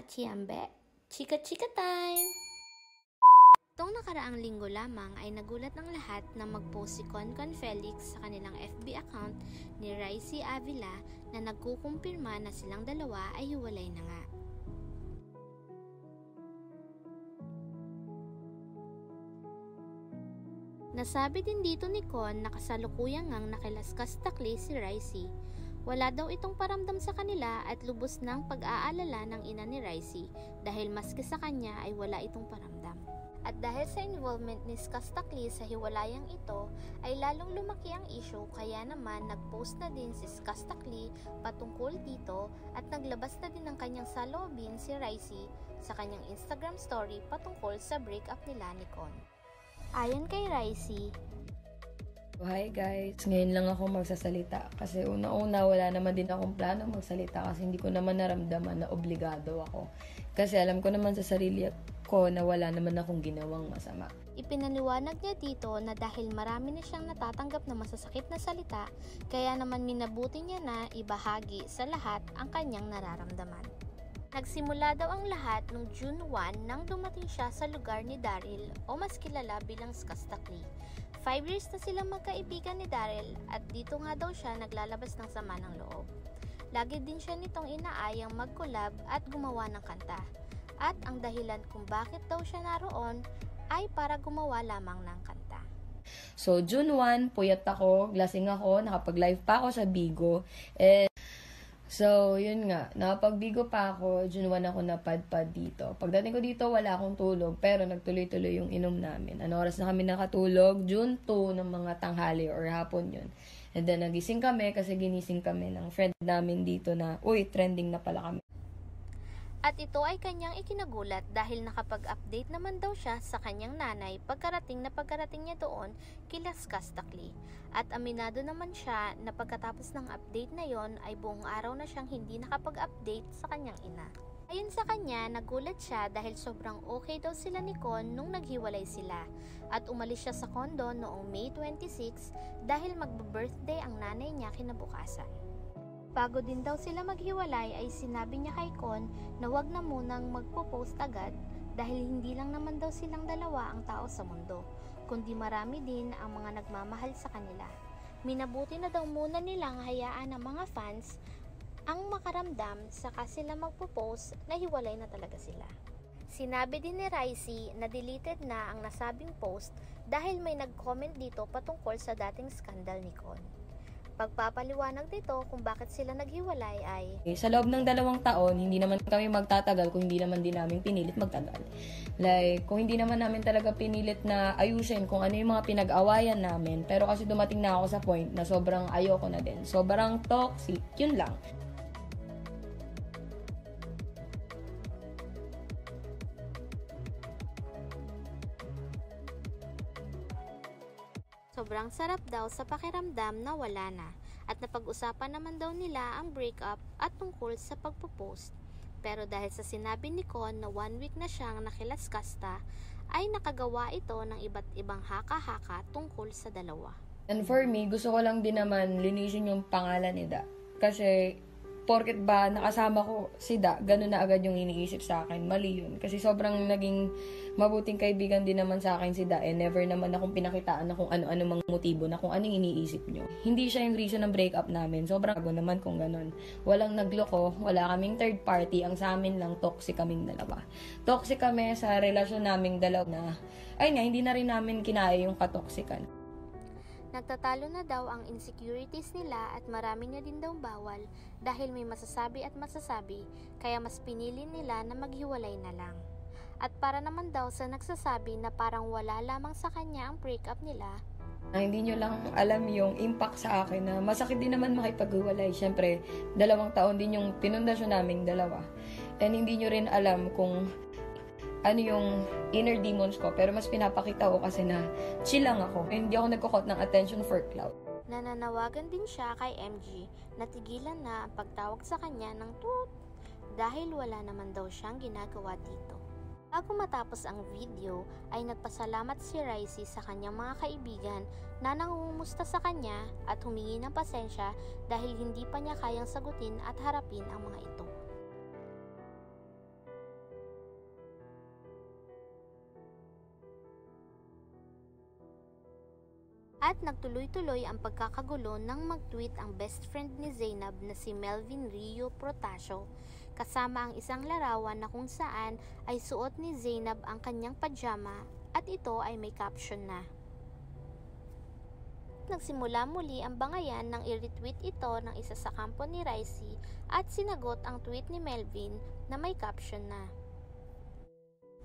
kachiambe, chika-chika time! Itong nakaraang linggo lamang ay nagulat ng lahat na mag-post si Concon Felix sa kanilang FB account ni Ricey Avila na nagkukumpirma na silang dalawa ay hiwalay na nga. Nasabi din dito ni Con na kasalukuyang ngang nakilaskas-takli si Ricey. Wala daw itong paramdam sa kanila at lubos ng pag-aalala ng ina ni Ricey dahil maski sa kanya ay wala itong paramdam. At dahil sa involvement ni Skastakli sa hiwalayang ito ay lalong lumaki ang issue kaya naman nag-post na din si Skastakli patungkol dito at naglabas na din ng kanyang saloobin si Ricey sa kanyang Instagram story patungkol sa breakup nila ni Con. Ayon kay Ricey, hi guys, ngayon lang ako magsasalita kasi una-una wala naman din akong plano magsalita kasi hindi ko naman naramdaman na obligado ako. Kasi alam ko naman sa sarili ko na wala naman akong ginawang masama. Ipinaliwanag niya dito na dahil marami na siyang natatanggap na masasakit na salita, kaya naman minabuti niya na ibahagi sa lahat ang kanyang nararamdaman. Nagsimula daw ang lahat noong June 1 nang dumating siya sa lugar ni Daryl o mas kilala bilang Skastakli. 5 years na silang magkaibigan ni Daryl at dito nga daw siya naglalabas ng sama ng loob. Lagi din siya nitong inaayang mag-collab at gumawa ng kanta. At ang dahilan kung bakit daw siya naroon ay para gumawa lamang ng kanta. So June 1, puyat ako, lasing ako, nakapag-live pa ako sa Bigo. So, yun nga, nakapag-Bigo pa ako, June 1 ako napadpad dito. Pagdating ko dito, wala akong tulog, pero nagtuloy-tuloy yung inom namin. Ano oras na kami nakatulog? June 2 ng mga tanghali or hapon yun. And then, nagising kami kasi ginising kami ng friend namin dito na, uy, trending na pala kami. At ito ay kanyang ikinagulat dahil nakapag-update naman daw siya sa kanyang nanay pagkarating niya doon kila Skastakli. At aminado naman siya na pagkatapos ng update na yon ay buong araw na siyang hindi nakapag-update sa kanyang ina. Ayon sa kanya, nagulat siya dahil sobrang okay daw sila ni Con nung naghiwalay sila. At umalis siya sa kondo noong May 26 dahil magbe-birthday ang nanay niya kinabukasan. Bago din daw sila maghiwalay ay sinabi niya kay Con na wag na munang magpo-post agad dahil hindi lang naman daw silang dalawa ang tao sa mundo, kundi marami din ang mga nagmamahal sa kanila. Minabuti na daw muna nilang hayaan ng mga fans ang makaramdam saka sila magpo-post na hiwalay na talaga sila. Sinabi din ni Ricey na deleted na ang nasabing post dahil may nag-comment dito patungkol sa dating skandal ni Con. Pagpapaliwanag dito kung bakit sila naghiwalay ay sa loob ng 2 taon, hindi naman kami magtatagal kung hindi naman din namin pinilit magtagal. Like, kung hindi naman namin talaga pinilit na ayusin kung ano yung mga pinag-awayan namin, pero kasi dumating na ako sa point na sobrang ayoko na din. Sobrang toxic, yun lang. sobrang sarap daw sa pakiramdam na wala na at napag-usapan naman daw nila ang breakup at tungkol sa pagpo-post. Pero dahil sa sinabi ni Con na 1 week na siyang nakilaskasta, ay nakagawa ito ng iba't ibang haka-haka tungkol sa dalawa. And for me, gusto ko lang din naman linisin yung pangalan ni Da. Kasi porket ba nakasama ko si Da, ganun na agad yung iniisip sa akin. Mali yun. Kasi sobrang naging mabuting kaibigan din naman sa akin si Da. Never naman akong pinakitaan na kung ano-ano mga motibo na kung anong iniisip nyo. Hindi siya yung reason ng breakup namin. Sobrang bago naman kung ganun. Walang nagloko, wala kaming third party. Ang sa amin lang, toxic kaming dalawa. Toxic kami sa relasyon naming dalawa na, ayun nga, hindi na rin namin kinaya yung katoksikan. Nagtatalo na daw ang insecurities nila at marami na din daw bawal dahil may masasabi at masasabi kaya mas pinili nila na maghiwalay na lang. At para naman daw sa nagsasabi na parang wala lamang sa kanya ang breakup nila, hindi nyo lang alam yung impact sa akin na masakit din naman makipaghiwalay. Siyempre, 2 taon din yung pinundasyon naming dalawa. And hindi nyo rin alam kung ano yung inner demons ko, pero mas pinapakita ko kasi na chill lang ako. Hindi ako nagkukot ng attention for clout. Nananawagan din siya kay MG na tigilan na ang pagtawag sa kanya ng toot dahil wala naman daw siyang ginagawa dito. Bago matapos ang video ay nagpasalamat si Ricey sa kanyang mga kaibigan na nangungumusta sa kanya at humingi ng pasensya dahil hindi pa niya kayang sagutin at harapin ang mga ito. At nagtuloy-tuloy ang pagkakagulo nang mag-tweet ang best friend ni Zainab na si Melvin Rio Protasio, kasama ang isang larawan na kung saan ay suot ni Zainab ang kanyang pajama at ito ay may caption na. Nagsimula muli ang bangayan nang i-retweet ito ng isa sa kampo ni Ricey at sinagot ang tweet ni Melvin na may caption na.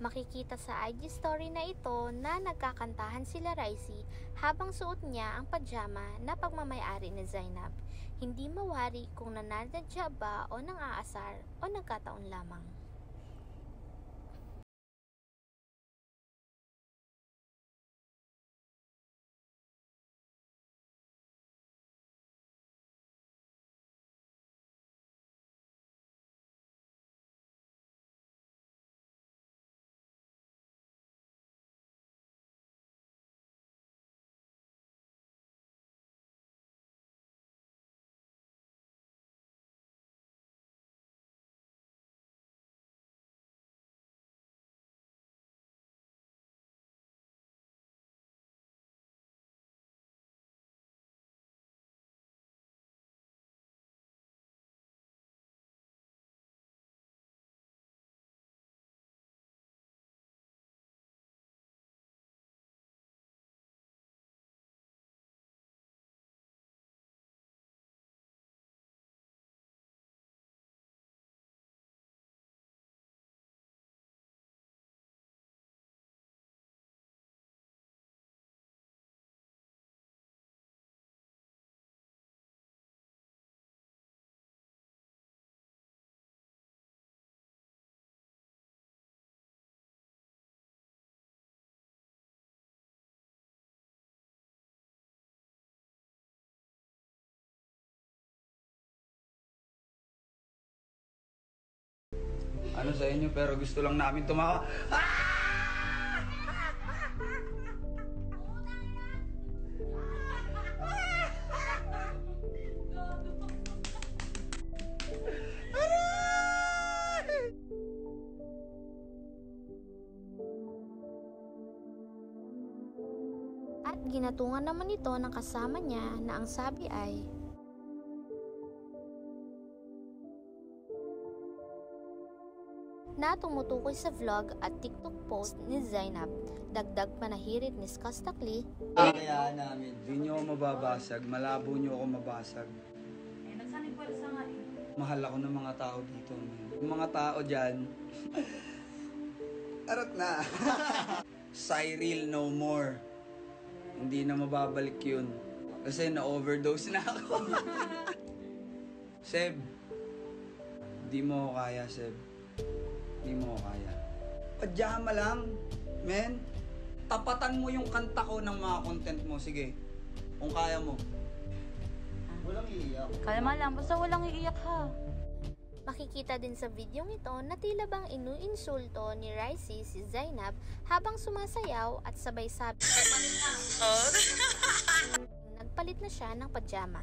Makikita sa IG story na ito na nagkakantahan sila Ricey habang suot niya ang pajama na pagmamayari ni Zainab. Hindi mawari kung nananadya ba o nang-aasar o nagkataon lamang. Ano sa inyo, pero gusto lang namin tumawa. At ginatungan naman ito ng kasama niya na ang sabi ay, na tumutukoy sa vlog at TikTok post ni Zainab. Dagdag panahirit ni Skastakli. Kaya namin, di nyo ako mababasag, malabo nyo ako mabasag. Mahal ako ng mga tao dito. Yung mga tao dyan, arot na. Cyril no more. Hindi na mababalik yun. Kasi na-overdose na ako. Seb, di mo ako kaya, Seb. Di mo ako kaya. Pajama lang, men. Tapatan mo yung kanta ko ng mga content mo. Sige, kung kaya mo. Walang iiyak. Kalma lang, basta walang iiyak ha. Makikita din sa video ito na tila bang inuinsulto ni Ricey si Zainab habang sumasayaw at sabay sabi nagpalit na siya ng pajama.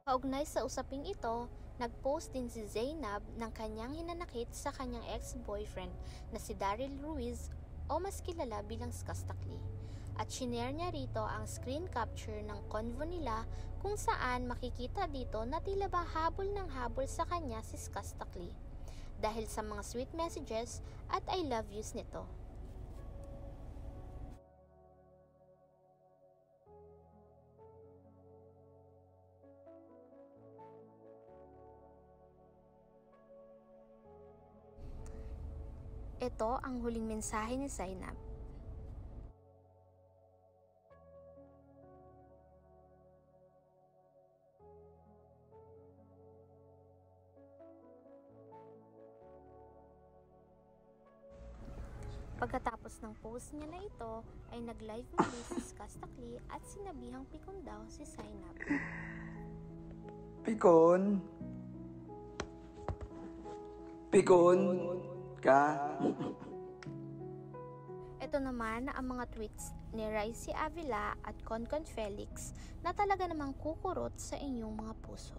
Kaugnay sa usaping ito, nag-post din si Zainab ng kanyang hinanakit sa kanyang ex-boyfriend na si Daryl Ruiz o mas kilala bilang Skastakli. At shinare niya rito ang screen capture ng convo nila kung saan makikita dito na tila ba habol ng habol sa kanya si Skastakli dahil sa mga sweet messages at I love yous nito. Ito ang huling mensahe ni Zainab. Pagkatapos ng post niya na ito, ay nag-live muli si Skastakli at sinabihang pikon daw si Zainab. Pikon? Pikon? Ka? Ito naman ang mga tweets ni Raisi Avila at Concon Felix na talaga namang kukurot sa inyong mga puso.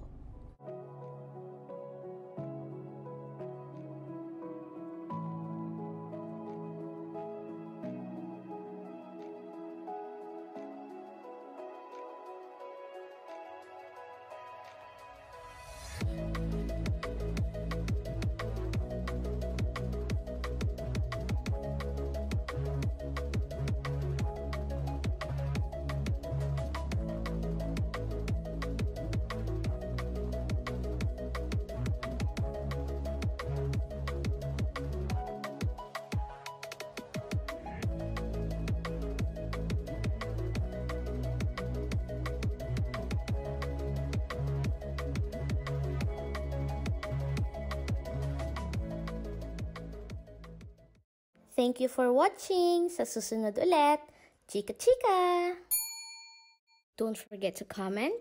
Thank you for watching! Sa susunod ulit, chika chika! Don't forget to comment,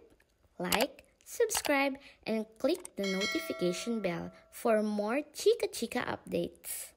like, subscribe, and click the notification bell for more chika chika updates.